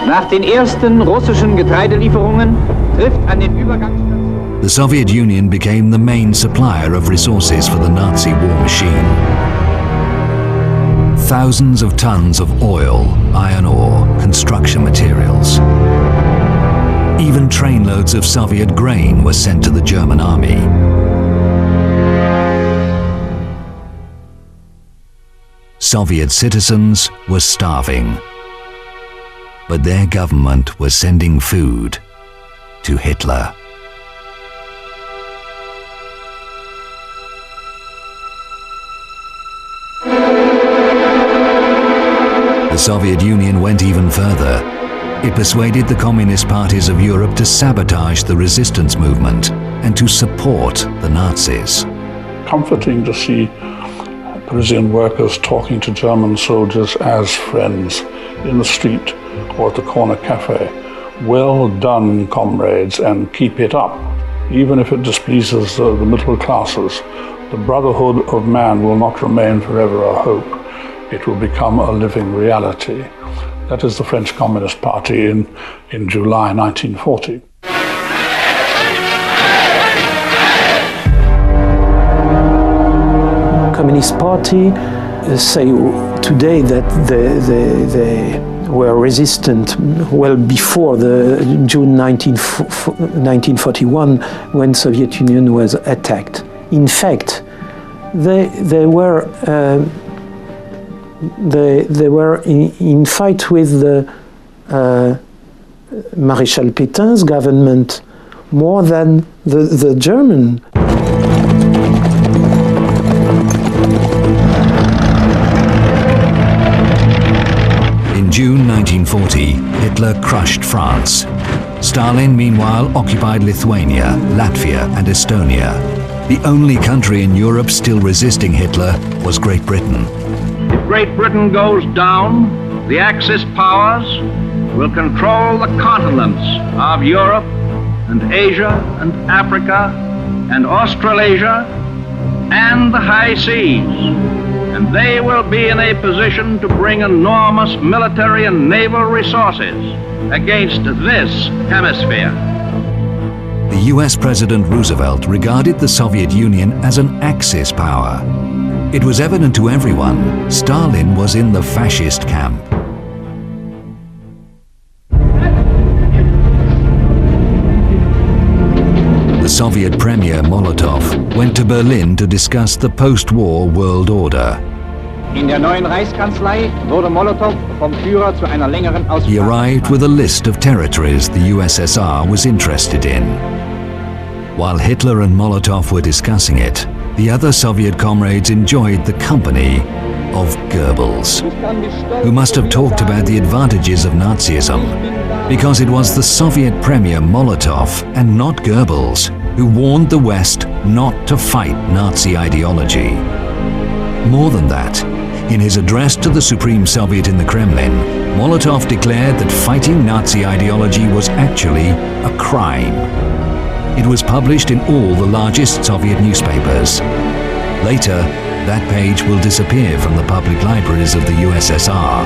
Nach den ersten russischen Getreidelieferungen trifft an den Übergangsstationen. The Soviet Union became the main supplier of resources for the Nazi war machine. Thousands of tons of oil, iron ore, construction materials. Even trainloads of Soviet grain were sent to the German army. Soviet citizens were starving, but their government was sending food to Hitler. The Soviet Union went even further. It persuaded the communist parties of Europe to sabotage the resistance movement and to support the Nazis. Comforting to see Parisian workers talking to German soldiers as friends in the street or at the corner cafe. Well done, comrades, and keep it up. Even if it displeases the middle classes, the brotherhood of man will not remain forever a hope. It will become a living reality. That is the French Communist Party in July 1940. Communist Party say today that they were resistant well before the June 1941 when Soviet Union was attacked. In fact, they were in fight with the Maréchal Pétain's government more than the German. In June 1940, Hitler crushed France. Stalin, meanwhile, occupied Lithuania, Latvia, and Estonia. The only country in Europe still resisting Hitler was Great Britain. If Great Britain goes down, the Axis powers will control the continents of Europe and Asia and Africa and Australasia and the high seas. And they will be in a position to bring enormous military and naval resources against this hemisphere. The US President Roosevelt regarded the Soviet Union as an Axis power. It was evident to everyone Stalin was in the fascist camp. The Soviet Premier Molotov went to Berlin to discuss the post-war world order. In der neuen Reichskanzlei wurde Molotow vom Führer zu einer längeren Aussprache. He arrived with a list of territories the USSR was interested in. While Hitler and Molotov were discussing it, the other Soviet comrades enjoyed the company of Goebbels, who must have talked about the advantages of Nazism, because it was the Soviet Premier Molotov and not Goebbels who warned the West not to fight Nazi ideology. More than that, in his address to the Supreme Soviet in the Kremlin, Molotov declared that fighting Nazi ideology was actually a crime. It was published in all the largest Soviet newspapers. Later, that page will disappear from the public libraries of the USSR,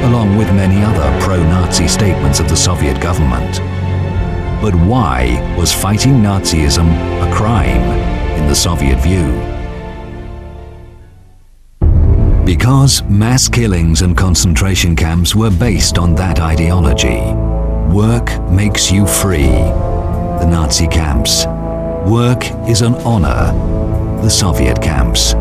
along with many other pro-Nazi statements of the Soviet government. But why was fighting Nazism a crime in the Soviet view? Because mass killings and concentration camps were based on that ideology. Work makes you free. The Nazi camps. Work is an honor. The Soviet camps.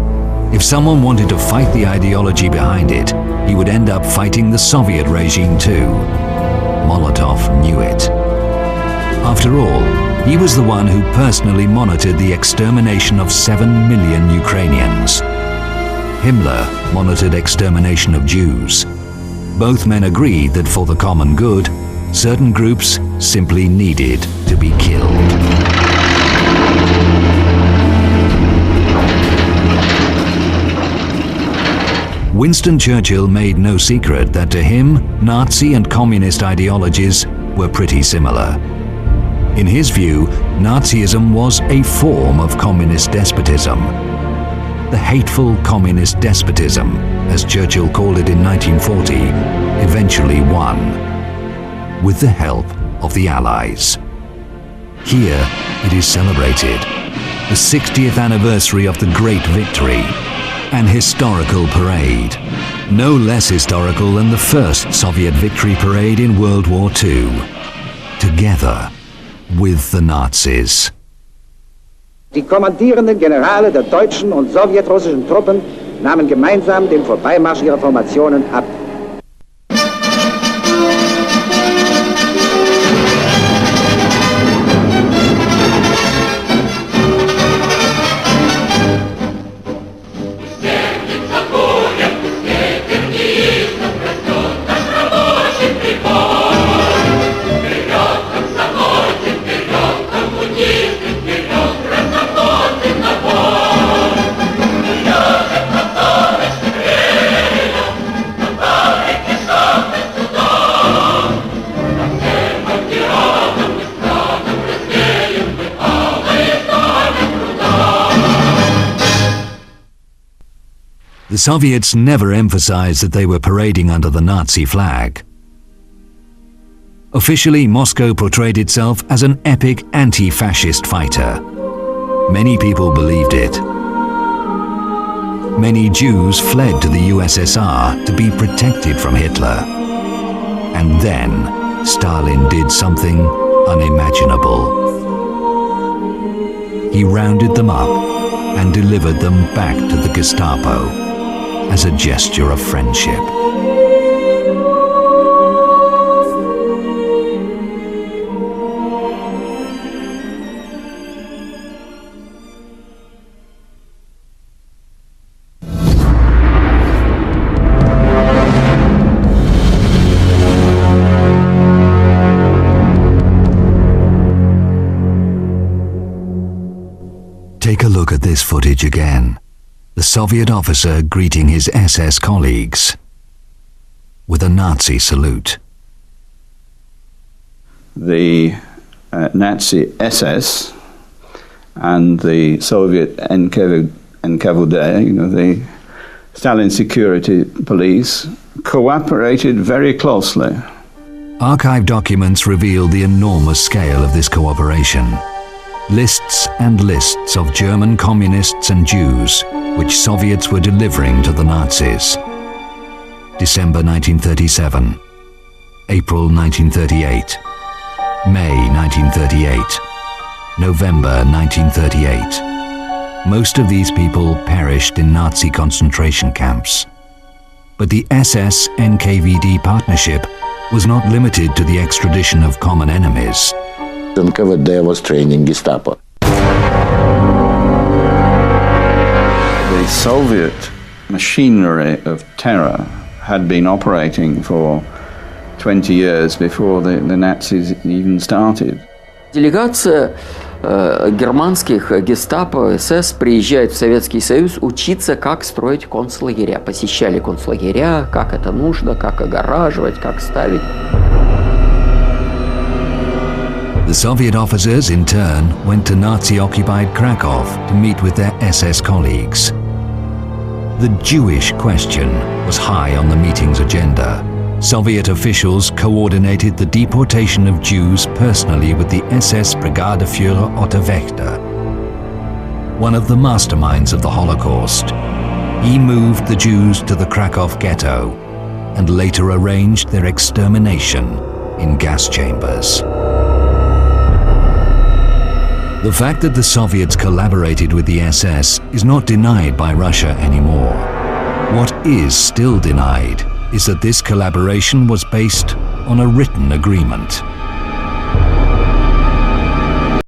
If someone wanted to fight the ideology behind it, he would end up fighting the Soviet regime too. Molotov knew it. After all, he was the one who personally monitored the extermination of 7 million Ukrainians. Himmler monitored extermination of Jews. Both men agreed that for the common good, certain groups simply needed to be killed. Winston Churchill made no secret that to him, Nazi and communist ideologies were pretty similar. In his view, Nazism was a form of communist despotism. The hateful communist despotism, as Churchill called it in 1940, eventually won. with the help of the Allies. Here it is celebrated, the 60th anniversary of the Great Victory, an historical parade, no less historical than the first Soviet victory parade in World War II, together with the Nazis. Die kommandierenden Generale der deutschen und sowjetrussischen Truppen nahmen gemeinsam den Vorbeimarsch ihrer Formationen ab. The Soviets never emphasized that they were parading under the Nazi flag. Officially, Moscow portrayed itself as an epic anti-fascist fighter. Many people believed it. Many Jews fled to the USSR to be protected from Hitler. And then Stalin did something unimaginable. He rounded them up and delivered them back to the Gestapo as a gesture of friendship. Take a look at this footage again. The Soviet officer greeting his SS colleagues with a Nazi salute. The Nazi SS and the Soviet NKVD, the Stalin security police, cooperated very closely. Archive documents reveal the enormous scale of this cooperation. Lists and lists of German communists and Jews which Soviets were delivering to the Nazis. December 1937, April 1938, May 1938, November 1938. Most of these people perished in Nazi concentration camps. But the SS-NKVD partnership was not limited to the extradition of common enemies. NKVD was training Gestapo. The Soviet machinery of terror had been operating for 20 years before the Nazis even started. Делегация германских гестапо, СС приезжает в Советский Союз учиться, как строить концлагеря. Посещали концлагеря, как это нужно, как огораживать, как ставить. The Soviet officers, in turn, went to Nazi-occupied Krakow to meet with their SS colleagues. The Jewish question was high on the meeting's agenda. Soviet officials coordinated the deportation of Jews personally with the SS Brigadeführer Otto Wächter, one of the masterminds of the Holocaust. He moved the Jews to the Krakow ghetto and later arranged their extermination in gas chambers. The fact that the Soviets collaborated with the SS is not denied by Russia anymore. What is still denied is that this collaboration was based on a written agreement.